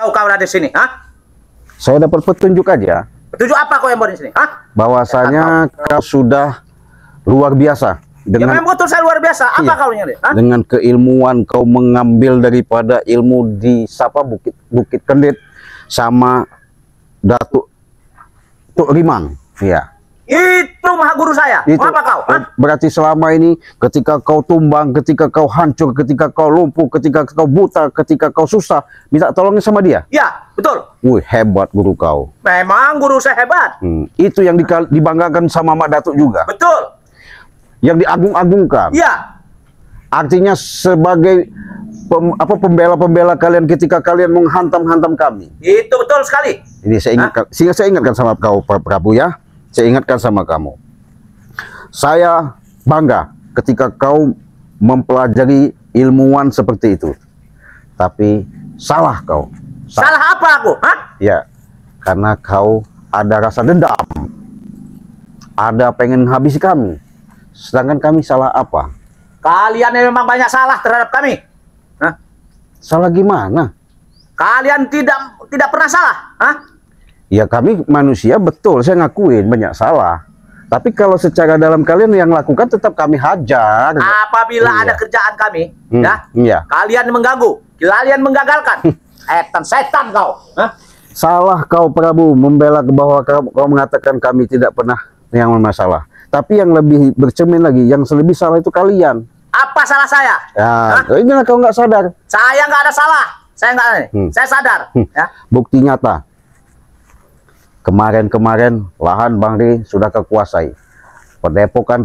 kau ada di sini? Hah? Saya dapat petunjuk aja. Petunjuk apa kau yang buat di sini? Hah? Bahwasanya kau sudah luar biasa. Ya memang betul saya luar biasa. Apa iya, kau ini? Hah? dengan keilmuan kau mengambil daripada ilmu di Bukit Kendit sama Datuk Tuk Rimang. Iya. Itu maha guru saya. Itu. Apa kau? Hah? Berarti selama ini ketika kau tumbang, ketika kau hancur, ketika kau lumpuh, ketika kau buta, ketika kau susah, minta tolongnya sama dia. Ya, betul. Wih, hebat guru kau. Memang guru saya hebat. Itu yang dibanggakan sama Mak Datuk juga. Betul. Yang diagung-agungkan. Ya. Artinya sebagai pembela-pembela kalian ketika kalian menghantam-hantam kami. Itu betul sekali. Ini saya ingatkan sama kau Prabu ya. Saya ingatkan sama kamu. Saya bangga ketika kau mempelajari ilmuwan seperti itu. Tapi salah kau. Salah apa aku? Hah? Ya, karena kau ada rasa dendam. Ada pengen habisi kami. Sedangkan kami salah apa? Kalian memang banyak salah terhadap kami. Hah? Salah gimana? Kalian tidak pernah salah. Hah? Ya kami manusia betul, saya ngakuin banyak salah. Tapi kalau secara dalam kalian yang lakukan tetap kami hajar. Apabila ada kerjaan kami, iya. kalian mengganggu, kalian menggagalkan. Setan kau. Hah? Salah kau Prabu membela bahwa kau mengatakan kami tidak pernah yang bermasalah. Tapi yang lebih bercermin lagi, yang lebih salah itu kalian. Apa salah saya? Ya, inilah kau nggak sadar. Saya nggak ada salah. Saya nggak, saya sadar. Ya. Bukti nyata. Kemarin lahan Bang Ri sudah kekuasai. Pedepokan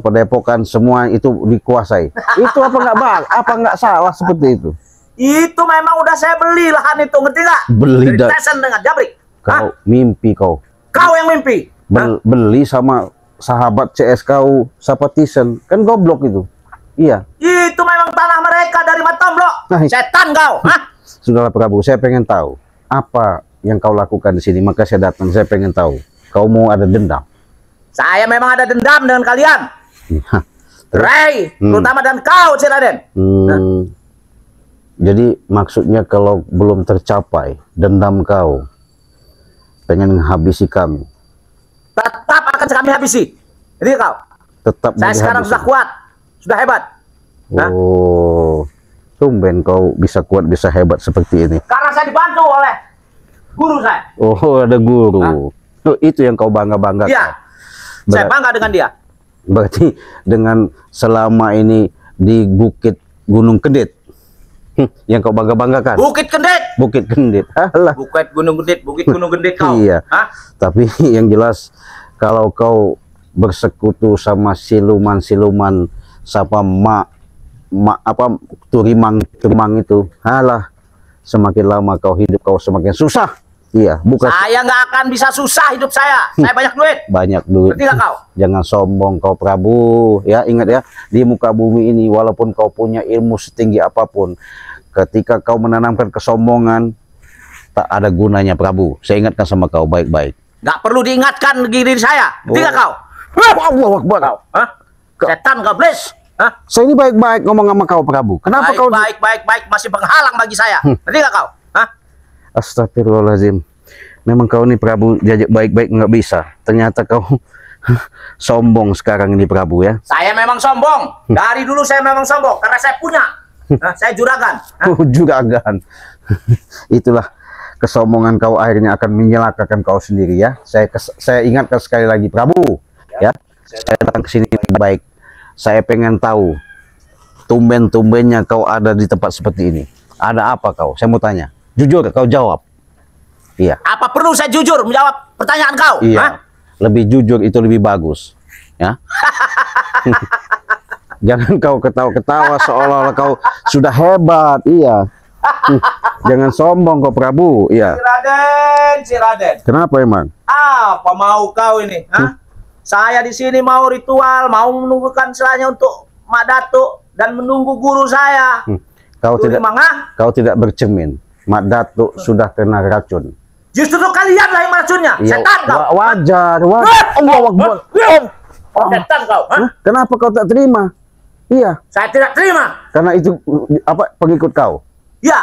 semua itu dikuasai. Itu apa nggak salah seperti itu? Itu memang udah saya beli lahan itu, ngerti nggak? Beli dari Tyson dengan Jabrik. Kau mimpi kau. Kau yang mimpi. Beli sama sahabat CS kau, siapa Tyson? Kan goblok itu. Iya. Itu memang tanah mereka dari Matomblo. Setan kau. Hah? Sudahlah Prabu, saya pengen tahu apa yang kau lakukan di sini. Maka saya datang, saya pengen tahu. Kau mau ada dendam? Saya memang ada dendam dengan kalian. Ray, terutama dan kau, Raden. Jadi maksudnya kalau belum tercapai dendam kau, pengen menghabisi kami. Tetap akan kami habisi. Jadi kau. Tetap. Saya sekarang sudah kuat, sudah hebat. Oh, tumben kau bisa kuat, bisa hebat seperti ini. Karena saya dibantu oleh guru saya. Oh, ada guru. Oh, itu yang kau bangga-banggakan. Iya. Saya bangga dengan dia. Berarti dengan selama ini di Bukit Gunung Kendit yang kau bangga-banggakan. Bukit Kendit. Bukit Kendit. Alah. Bukit Gunung Kendit, Bukit Gunung Kendit kau. Iya. Hah? Tapi yang jelas kalau kau bersekutu sama siluman-siluman siapa Turimang itu, alah, semakin lama kau hidup kau semakin susah. Iya, bukan. Saya nggak akan bisa susah hidup saya. Saya banyak duit. Banyak duit. Ngerti nggak kau? Jangan sombong kau Prabu. Ya, ingat ya, di muka bumi ini walaupun kau punya ilmu setinggi apapun, ketika kau menanamkan kesombongan, tak ada gunanya Prabu. Saya ingatkan sama kau baik-baik. Nggak perlu diingatkan diri saya. Ngerti nggak kau? Allahu Akbar. Hah? Setan kau, please. Hah? Saya ini baik-baik ngomong sama kau Prabu. Kenapa kau baik masih penghalang bagi saya? Ngerti nggak kau? Hah? Astagfirullahaladzim. Memang kau ini Prabu jajak baik-baik nggak bisa. Ternyata kau sombong sekarang ini Prabu ya. Saya memang sombong. Dari dulu saya memang sombong karena saya punya. Saya juragan. Juragan. Itulah kesombongan kau akhirnya akan menyelakakan kau sendiri ya. Saya ingatkan sekali lagi Prabu ya. Saya datang ke sini baik. Saya pengen tahu tumben-tumbennya kau ada di tempat seperti ini. Ada apa kau? Saya mau tanya. Jujur kau jawab. Iya. Apa perlu saya jujur menjawab pertanyaan kau? Iya. Hah? Lebih jujur itu lebih bagus. Ya. Jangan kau ketawa-ketawa seolah-olah kau sudah hebat. Iya. Jangan sombong kau Prabu. Iya. Si Raden. Kenapa emang? Apa mau kau ini? Hah? Saya di sini mau ritual, mau menunggukan selanya untuk Mak Datuk dan menunggu guru saya. Kau tidak bercermin. Mak Datuk sudah kena racun. Justru kalian lah yang meracunnya. Iya, Setan kau. Wajar. Allahu Akbar. Setan kau. Kenapa kau tak terima? Iya. Saya tidak terima. Karena itu apa pengikut kau? Ya.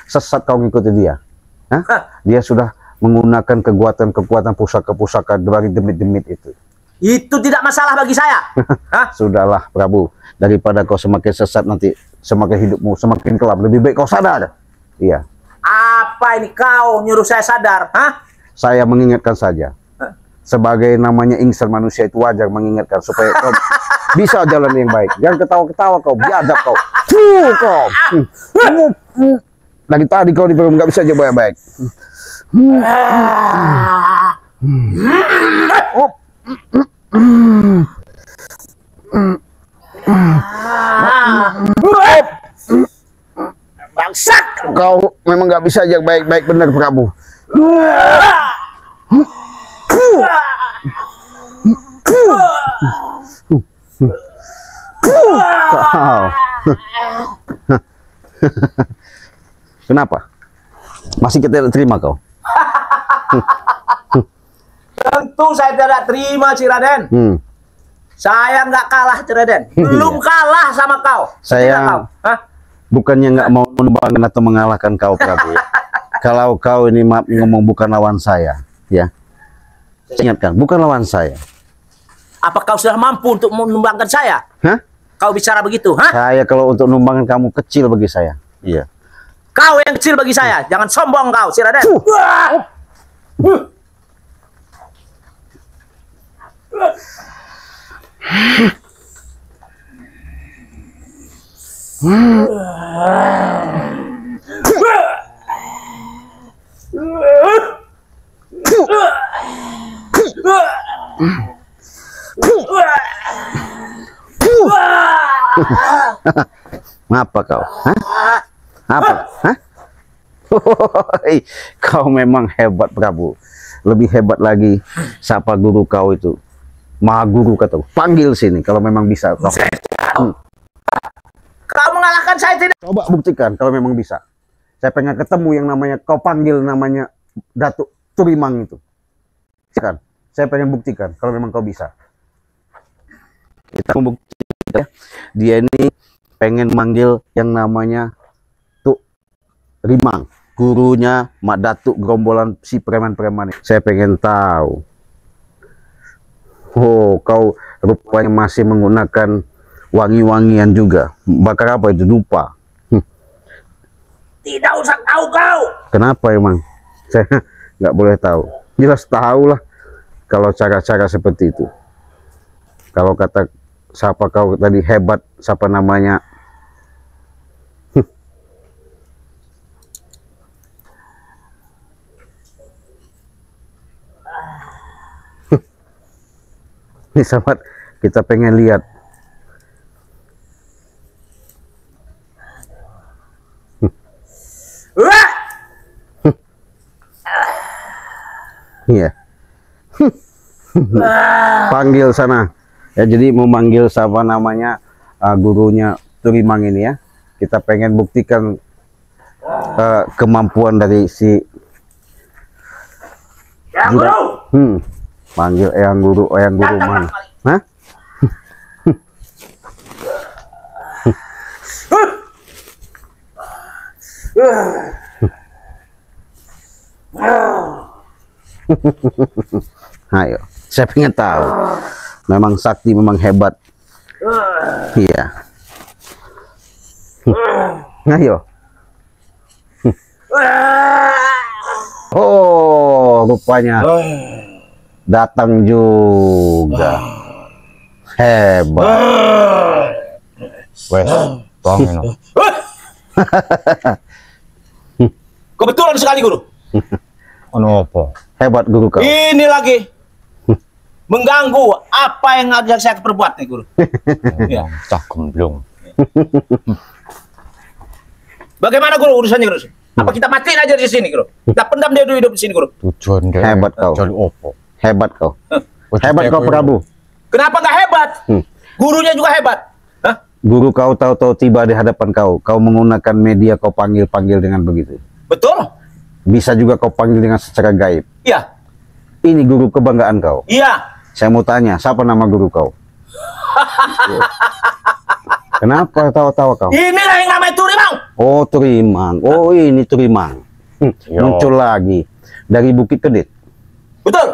Sesat kau ngikuti dia. Hah? Dia sudah menggunakan kekuatan-kekuatan pusaka-pusaka dari demit-demit itu. Itu tidak masalah bagi saya. Hah? Sudahlah Prabu, daripada kau semakin sesat nanti, semakin hidupmu semakin kelam, lebih baik kau sadar. Iya. Apa ini kau nyuruh saya sadar? Hah? Saya mengingatkan saja. Sebagai namanya insan manusia itu wajar mengingatkan supaya kau bisa jalan yang baik. Jangan ketawa-ketawa kau, biadab kau. Kau. Dari tadi kau nggak bisa aja baik-baik. Bangsat! Kau memang nggak bisa aja baik-baik, benar Prabu. Kau. Kenapa? Masih kita tidak terima kau? Tentu saya tidak terima, Raden. Saya nggak kalah, Raden. Belum kalah sama kau. Saya kau. Hah? Bukannya nggak mau menumbangkan atau mengalahkan kau, Prabu. Kalau kau ini maaf ngomong bukan lawan saya, ya. Saya ingatkan, bukan lawan saya. Apa kau sudah mampu untuk menumbangkan saya? Hah? Kau bicara begitu, hah? Saya kalau untuk numbangkan kamu kecil bagi saya. Iya. Kau yang kecil bagi saya. Jangan sombong kau, Raden. Apa kau? Hah? Apa? Hah? Kau memang hebat, Prabu. Lebih hebat lagi siapa guru kau itu. Maha guru kata. Panggil sini kalau memang bisa. Kau mengalahkan saya tidak? Coba buktikan kalau memang bisa. Saya pengen ketemu yang namanya kau panggil namanya Datuk Turimang itu. Kan? Saya pengen buktikan kalau memang kau bisa. Kita membuktikan dia ini pengen manggil yang namanya Tuk Rimang, gurunya Mak Datuk gerombolan si preman-preman. Saya pengen tahu. Oh, kau rupanya masih menggunakan wangi-wangian juga. Bakar apa itu? Dupa. Tidak usah tahu kau. Kenapa emang? Saya nggak boleh tahu. Jelas tahu lah kalau cara-cara seperti itu. Kalau kata siapa kau tadi hebat, siapa namanya? Ini sahabat, kita pengen lihat. Iya. Panggil sana. Ya, jadi memanggil siapa namanya gurunya Turimang ini ya. Kita pengen buktikan kemampuan dari si Guru. Panggil eyang guru mana? Hah? Ayo, saya pengen tahu. Memang sakti, memang hebat. Iya. Ayo. Oh, rupanya datang juga. Hebat. Wes, tolongin. Kebetulan sekali, Guru. Ono apa? Hebat guru kau. Ini lagi mengganggu apa yang harus saya perbuat nih, Guru. Ya. Cak gemblong. Bagaimana, Guru, urusannya, Guru? Apa kita matiin aja di sini, Guru? Kita pendam dia dulu hidup di sini, Guru. Tujuan dia Hebat kau. cari opo. Hebat kau. Hebat kau, Prabu. Kenapa nggak hebat? Gurunya juga hebat. Hah? Guru kau tahu-tahu tiba di hadapan kau. Kau menggunakan media, kau panggil-panggil dengan begitu. Betul? Bisa juga kau panggil dengan secara gaib. Iya. Ini guru kebanggaan kau. Iya. Saya mau tanya, siapa nama guru kau? Kenapa tawa-tawa kau? Inilah yang namanya Turimang. Oh, Turimang. Oh, ini Turimang. muncul lagi dari Bukit Kedit. Betul.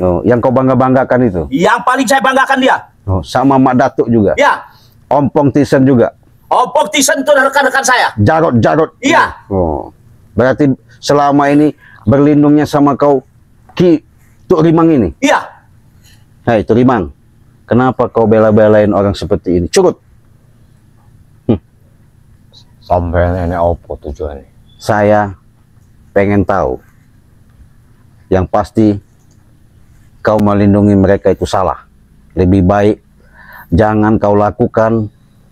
Oh, yang kau bangga-banggakan itu. Yang paling saya banggakan dia. Oh, sama Mak Datuk juga. Ya. Ompong Tisen juga. Ompong Tisen itu rekan-rekan saya. Jarot. Iya. Oh. Berarti selama ini berlindungnya sama kau Ki Tuk Rimang ini. Iya. Hai Tuk Rimang, kenapa kau bela-belain orang seperti ini? Curut. Sampai ini apa tujuannya? Saya pengen tahu. Yang pasti kau melindungi mereka itu salah. Lebih baik jangan kau lakukan,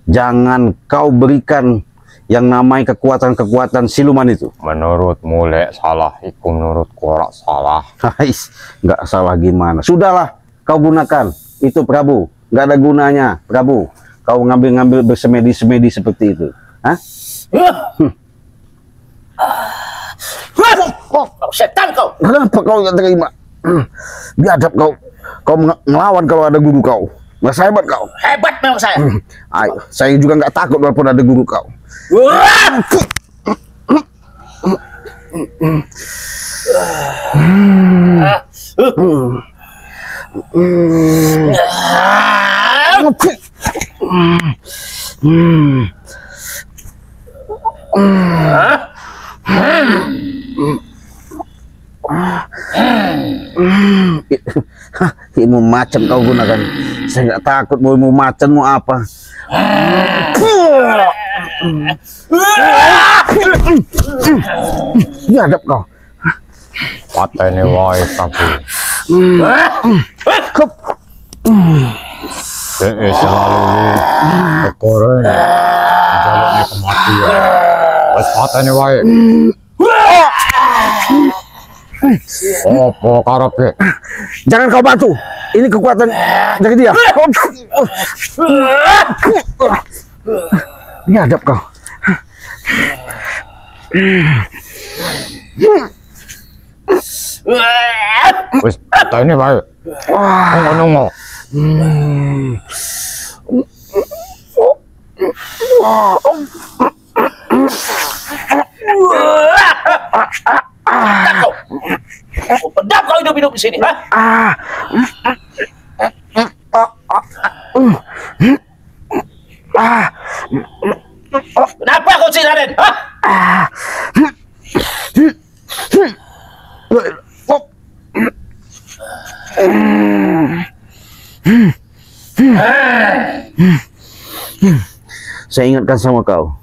jangan kau berikan yang namanya kekuatan-kekuatan siluman itu. Menurut mulai salah, iku menurut korak salah. Hais, nggak salah gimana? Sudahlah, kau gunakan itu Prabu. Nggak ada gunanya, Prabu. Kau ngambil-ngambil bersemedi-semedi seperti itu. Hah? Setan kau. Kenapa kau nggak terima? Biadab kau. Kau ngelawan kalau ada guru kau. Nggak hebat kau. Hebat memang saya. Ayo, saya juga nggak takut walaupun ada guru kau. Ilmu macan kau gunakan. Saya nggak takut mau ilmu macan mau apa. Biadab kau. Patene wae tapi. Selalu kokoran jalani kematian. Pas patene wae. Apa karepe? Jangan kau bantu. Ini kekuatan dari dia. Biadab kau. Wis patene wae. Ngono. Pedap kau hidup-hidup di sini. Kenapa kau sih, Raden? Saya ingatkan sama kau.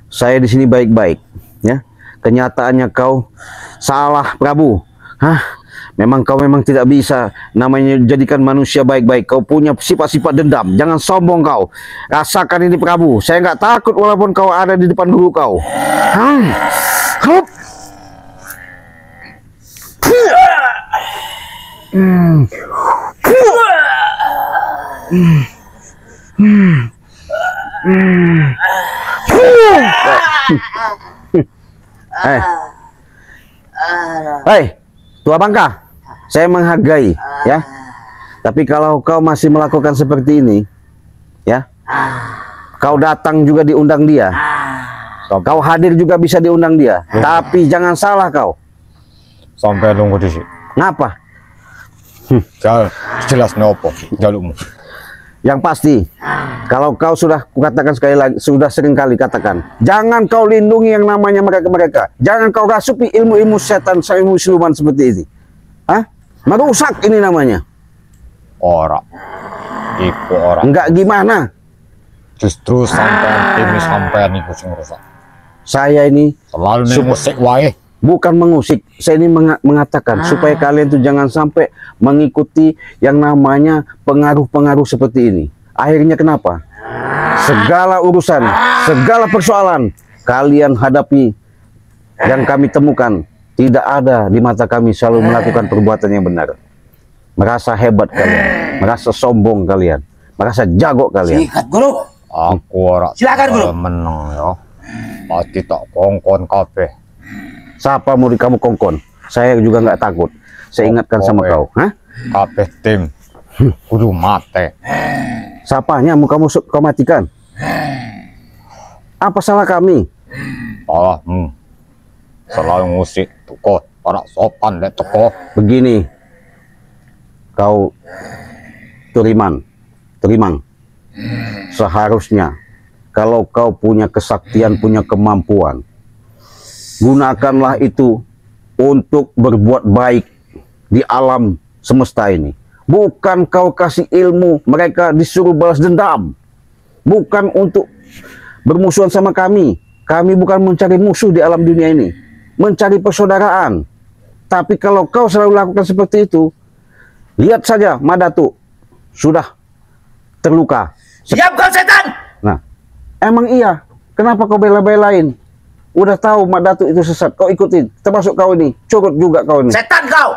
Saya di sini baik-baik, ya. Kenyataannya kau salah, Prabu. Hah? Memang kau memang tidak bisa namanya jadikan manusia baik-baik. Kau punya sifat-sifat dendam. Jangan sombong kau. Rasakan ini, Prabu. Saya nggak takut walaupun kau ada di depan guru kau. Hup. Hei, Tua Bangka, saya menghargai, ya. Tapi kalau kau masih melakukan seperti ini, ya, kau datang juga diundang dia, kau hadir juga bisa diundang dia. Tapi jangan salah kau. Sampai nunggu di sini. Ngapa? Jelas nopo jalukmu. Yang pasti, kalau kau sudah katakan sekali lagi, sudah sering kali katakan, jangan kau lindungi yang namanya mereka-mereka. Jangan kau rasuki ilmu-ilmu setan, ilmu siluman seperti ini. Hah? Merusak ini namanya. Orang. Iku orang. Enggak gimana? Justru sampai ini sampai niku sing rusak. Saya ini Selalu musik wae. bukan mengusik, saya ini mengatakan supaya kalian tuh jangan sampai mengikuti yang namanya pengaruh-pengaruh seperti ini. Akhirnya kenapa? Segala urusan, segala persoalan kalian hadapi yang kami temukan tidak ada di mata kami selalu melakukan perbuatan yang benar. Merasa hebat kalian, merasa sombong kalian, merasa jago kalian. Sikat, Guru. Aku ora. Silakan, Guru. Menang ya. Pasti tak kongkon kabeh. Siapa murid kamu kongkon? Saya juga nggak takut. Saya ingatkan sama kau. Hah? Kabeh tim. Kudu mate. Siapanya mau kau matikan? Apa salah kami? Salahmu. selalu ngusik tuko para sopan deh tuko. Begini, kau Turimang, seharusnya kalau kau punya kesaktian, punya kemampuan, gunakanlah itu untuk berbuat baik di alam semesta ini. Bukan kau kasih ilmu mereka disuruh balas dendam, bukan untuk bermusuhan sama kami. Kami bukan mencari musuh di alam dunia ini, mencari persaudaraan. Tapi kalau kau selalu lakukan seperti itu, lihat saja Madatu sudah terluka. Siap kau setan! Nah, emang iya. Kenapa kau bela-belain? Udah tahu Madatu itu sesat, kau ikutin. Termasuk kau ini, curut juga kau ini. Setan kau!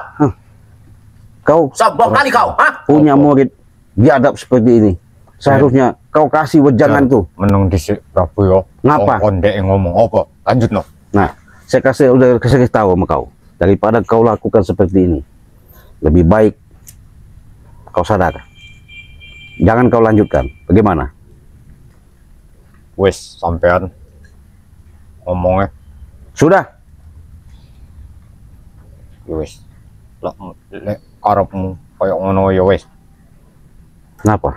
Kau Sombong kali kau, ha? punya murid biadab seperti ini. Seharusnya kau kasih wejangan tuh. Menung disik Prabu yo. Ngapa? Ondek ngomong apa? Lanjut no. Nah, saya udah kasih tahu sama kau. Daripada kau lakukan seperti ini, lebih baik kau sadar. Jangan kau lanjutkan. Bagaimana? Wes sampean ngomongnya. Sudah. Wes. Lek karepmu koyo ngono ya wes. Kenapa?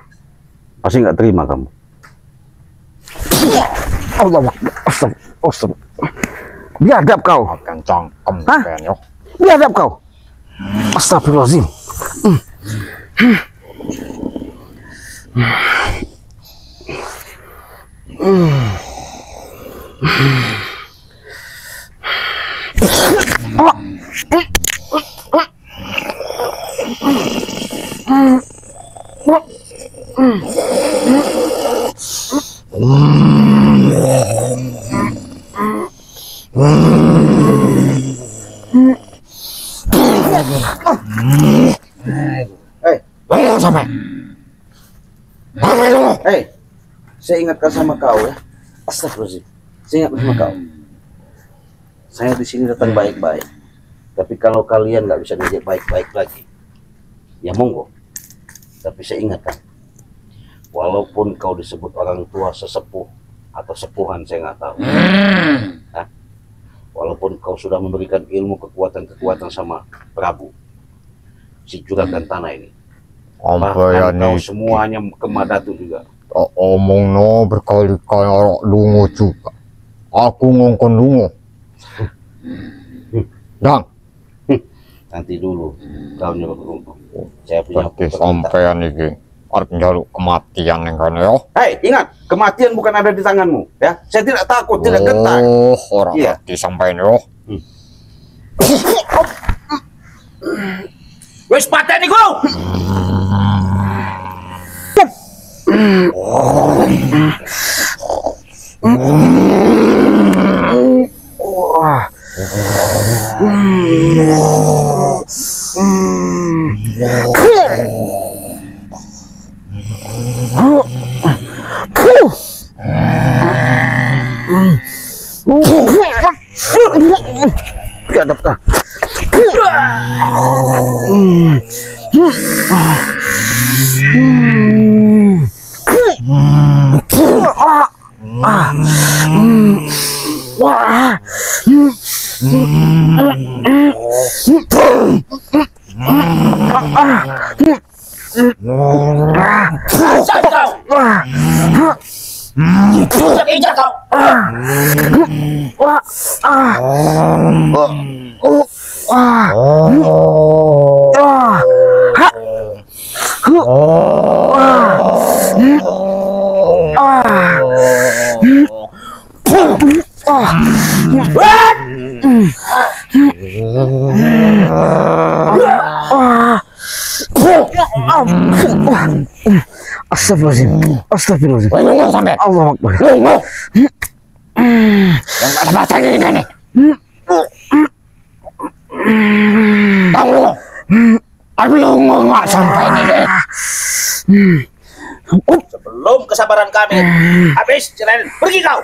Pasti nggak terima kamu. Allah, astagfirullah. Biadab kau. Kencang Hah? sampean yo. Biadab kau. Astagfirullahaladzim. Sampai. Saya ingatkan sama kau ya. Astagfirullahaladzim. Saya ingatkan sama kau. Saya di sini datang baik-baik. Tapi kalau kalian nggak bisa diajak baik-baik lagi, ya monggo. Tapi saya ingatkan, walaupun kau disebut orang tua sesepuh atau sepuhan, saya nggak tahu. Hah? Walaupun kau sudah memberikan ilmu kekuatan-kekuatan sama Prabu, si Juragan Tanah ini. Bahkan kau semuanya ke Madatu juga. Omong no berkali-kali orang lungo juga. Aku ngongkon lungo. Dan Nanti dulu kau nyuruh runtuh. Saya punya berarti sampean iki arep njaluk kematian yang kan yo. Hei, ingat, kematian bukan ada di tanganmu, ya. Saya tidak takut, tidak gentar. Oh, orang Iya. ngerti sampean yo. Wes pateni ku! Biadab kah? Asal kau! Injak kau! Astagfirullahaladzim. Astagfirullahaladzim. Sampai. Allah Akbar. Yang ada batang ini kan nih. Tahu. Aku nggak sampai nih deh. Sebelum kesabaran kami habis, pergi kau!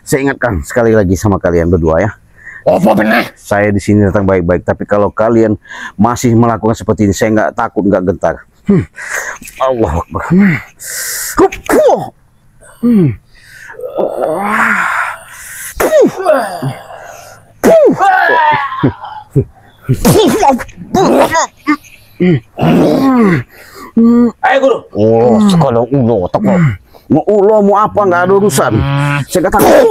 Saya ingatkan sekali lagi sama kalian berdua ya. Apa benar? Saya di sini datang baik-baik, tapi kalau kalian masih melakukan seperti ini, saya nggak takut, nggak gentar. Allah Akbar. Ayo guru. Oh, sekali ulo tak mau. Mau ulo mau apa nggak ada urusan. Saya katakan.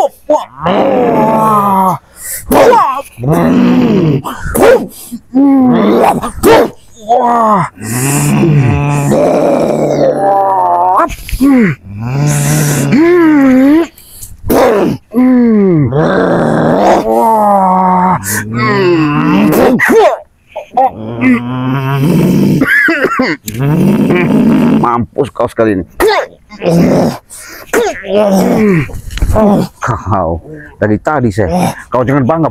Mampus kau sekali ini. Kau dari tadi saya. Kau jangan bangga.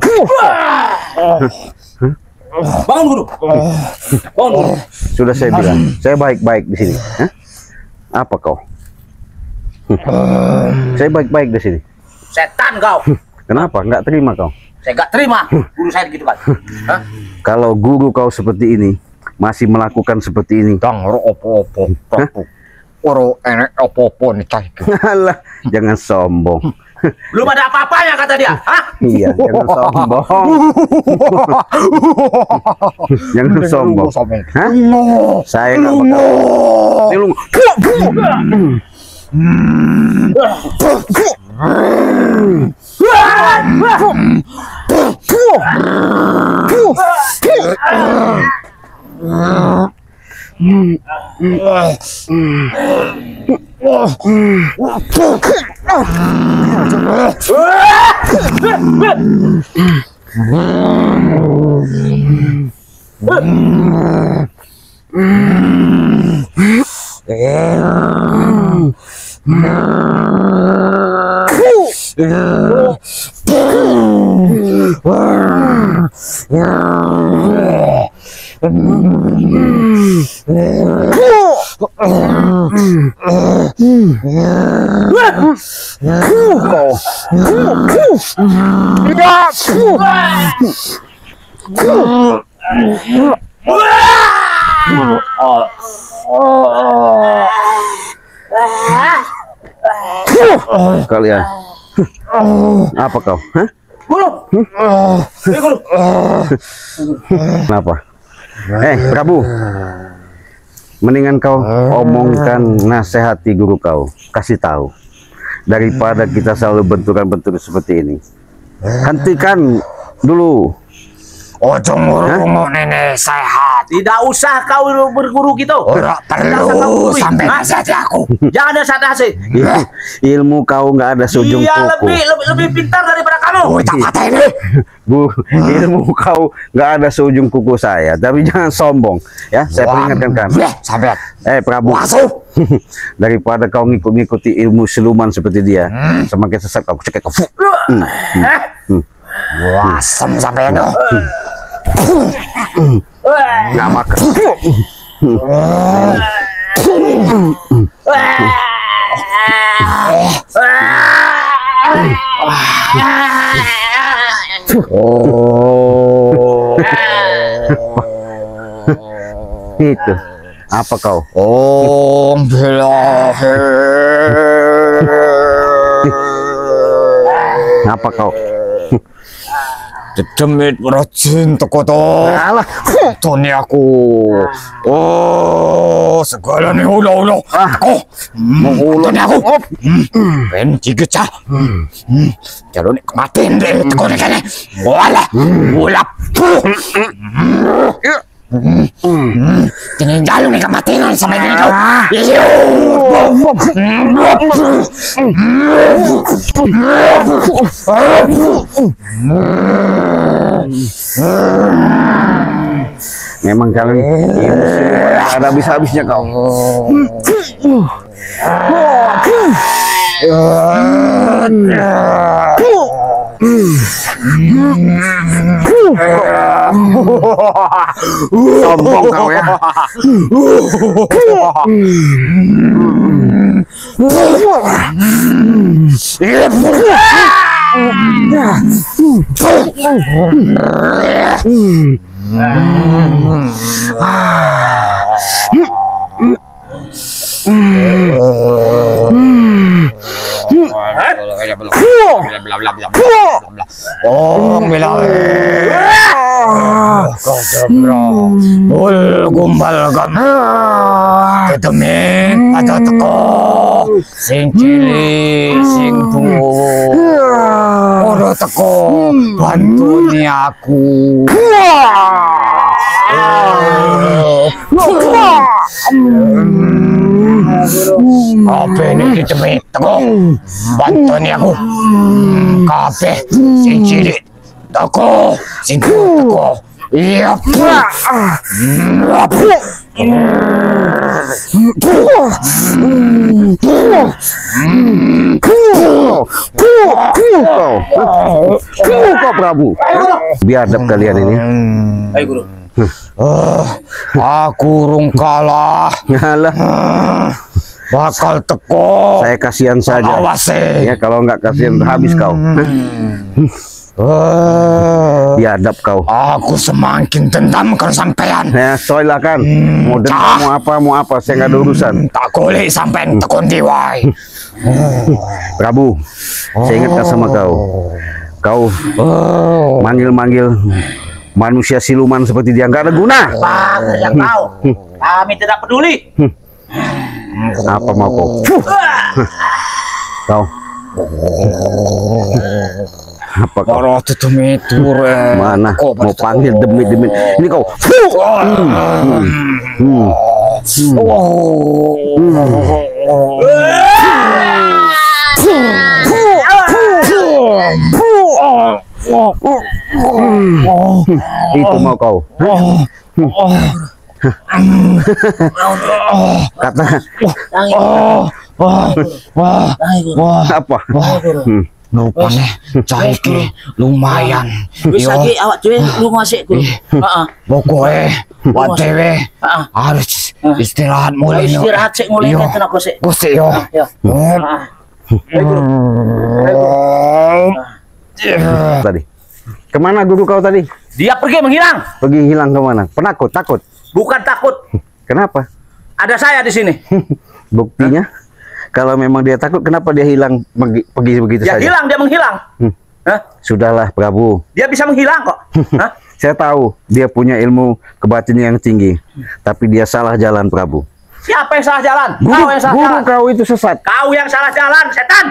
Bangun guru. Bangun guru. Sudah saya bilang, saya baik-baik di sini. Hah? Apa kau? Saya baik-baik di sini. Setan kau. Kenapa? Nggak terima kau? Saya nggak terima guru saya gitu kan. Hah? Kalau guru kau seperti ini, masih melakukan seperti ini. Dang opo-opo. Oro enek opo-opo nih cah. Alah, jangan sombong. Belum ada apa-apanya kata dia. Hah? Iya, jangan sombong. Jangan sombong. Hah? Saya nggak bakal. Ini lu. Kalian apa kau? Hah? Guru. Guru. Kenapa? Prabu, mendingan kau omongkan, nasihati guru kau, kasih tahu, daripada kita selalu benturan-benturan seperti ini. Hentikan dulu. Ojo ngurung nenek sehat. Tidak usah kau berguru gitu. Ora perlu sampai nasihati aku. Jangan ada nasihat. Ilmu kau nggak ada seujung Dia kuku. lebih pintar daripada kamu. Oh, tak kata ini. Bu, ilmu kau nggak ada seujung kuku saya. Tapi jangan sombong, ya. Saya peringatkan kan. Sampai. Prabu, daripada kau ngikuti ilmu siluman seperti dia, semakin sesat kau cekek kau. Wasem sampai itu. Nggak makan. Oh. Itu. Apa kau? Om Bilahi. Apa kau? Dedemit rajin teko to. Alah, Tony aku. Oh, segala nih ulo-ulo. Oh, mau ulo nih aku. Ben jige cah. Jalur nih kematin deh teko nih kene. Walah, ulap. Tinggal jalur nih kematian sampai gini kau. memang kalian ada habis-habisnya kau. Sombong kau ya. Ong bilawe. Kau sebro. Ul gumbal gam. Ketemi ada teko. Sing cilik, sing tuwa. Ora teko bantuni aku. Apa ini kita teko bantuni aku. Kabeh sing cilik teko, sing tuwa teko. Iya. Kau Prabu. Biadab kalian ini. Ayo Guru. Aku urung kalah. Ngalah. Bakal teko. Saya kasihan saja. Awas Ya kalau nggak kasihan habis kau. Biadab kau. Aku semakin dendam kan sampean. Ya, silakan. Mau dendam, mau apa, saya nggak ada urusan. Tak golek sampean tekon diwai. Prabu, saya ingatkan sama kau. Kau manggil-manggil manusia siluman seperti dia nggak ada guna. Bang, yang tahu. Kami tidak peduli. Apa mau kau? Kau. Apa kau? Ora tutumi ture. Mana? Mau panggil demit-demit. Ini kau. Itu mau kau. Kata apa? Lupa nih, cai ki lumayan. Wis lagi awak dhewe lu masih Guru. Heeh. Pokoknya buat dewe harus istirahat mulai. Istirahat sik mulai tenaga sik. Gusti yo. Ya. Tadi. Kemana guru kau tadi? Dia pergi menghilang. Pergi hilang kemana? Penakut, takut. Bukan takut. Kenapa? Ada saya di sini. Buktinya? Kalau memang dia takut, kenapa dia hilang pergi begitu Dia saja? hilang, dia menghilang. Hah? Sudahlah, Prabu. Dia bisa menghilang kok. Hah? Saya tahu dia punya ilmu kebatinan yang tinggi, tapi dia salah jalan, Prabu. Siapa yang salah jalan? Guru, Kau yang salah guru jalan. kau itu sesat. Kau yang salah jalan, setan.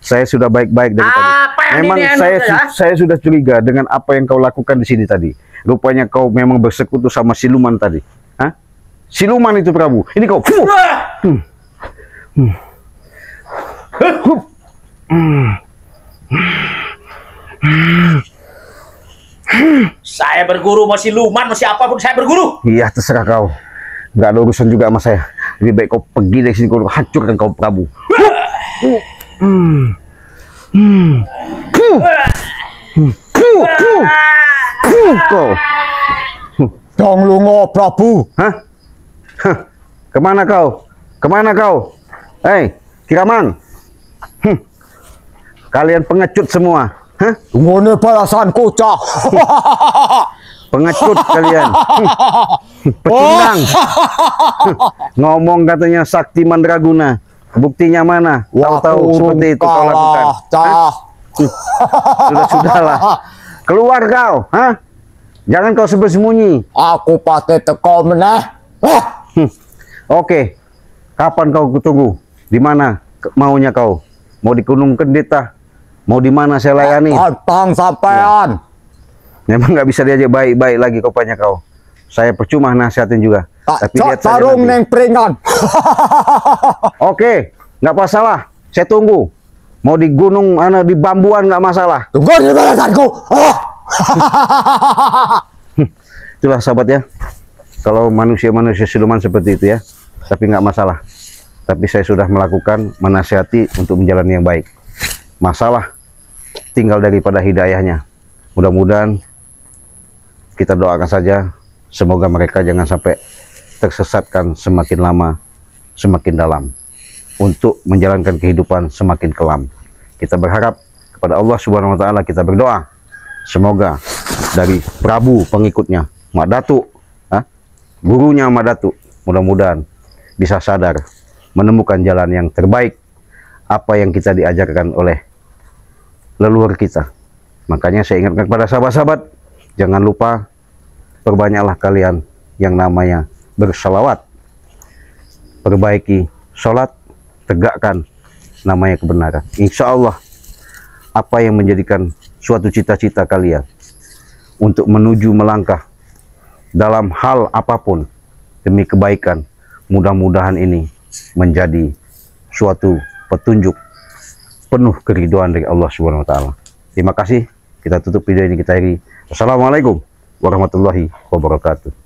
Saya sudah baik-baik dari tadi. Apa yang Memang ini saya sudah curiga dengan apa yang kau lakukan di sini tadi. Rupanya kau memang bersekutu sama siluman tadi. Hah? Siluman itu, Prabu. Ini kau. Saya berguru masih luman, masih apapun saya berguru. Iya, terserah kau. Nggak ada urusan juga sama saya. Lebih baik kau pergi dari sini, kau hancurkan kau Prabu. Kau. Dong lungo Prabu. Hah? Hah? Kemana kau? Kemana kau? Hei, Kiraman. Kalian pengecut semua. Hah? Ngone balasan kocak. Pengecut kalian. Pecundang. Ngomong katanya sakti mandraguna. Buktinya mana? Tahu-tahu seperti itu kau lakukan. Sudah-sudahlah. Keluar kau. Hah? Jangan kau bersembunyi. Aku pakai teko meneh. Oke. Kapan kau tunggu? Di mana maunya kau? Mau di Gunung Kendita? Mau di mana saya layani? Datang sampean. Memang nggak bisa diajak baik-baik lagi kopanya kau. Saya percuma nasihatin juga. Tapi lihat saja Tarung nanti. neng peringan. Oke, nggak masalah. Saya tunggu. Mau di gunung, di bambuan nggak masalah. Tunggu di balasanku. Itulah sahabat ya. Kalau manusia-manusia siluman seperti itu ya. Tapi nggak masalah. Tapi saya sudah melakukan menasihati untuk menjalani yang baik. Masalah tinggal daripada hidayahnya. Mudah-mudahan kita doakan saja. Semoga mereka jangan sampai tersesatkan semakin lama, semakin dalam. Untuk menjalankan kehidupan semakin kelam. Kita berharap kepada Allah Subhanahu wa Ta'ala, kita berdoa. Semoga dari Prabu pengikutnya, Mak Datuk, gurunya Mak Datuk, mudah-mudahan bisa sadar, menemukan jalan yang terbaik, apa yang kita diajarkan oleh leluhur kita, Makanya saya ingatkan kepada sahabat-sahabat, jangan lupa perbanyaklah kalian yang namanya bersalawat, perbaiki sholat, tegakkan namanya kebenaran. Insya Allah apa yang menjadikan suatu cita-cita kalian untuk menuju melangkah dalam hal apapun demi kebaikan, mudah-mudahan ini menjadi suatu petunjuk penuh keridhaan dari Allah Subhanahu wa taala. Terima kasih. Kita tutup video ini, kita akhiri. Wassalamualaikum warahmatullahi wabarakatuh.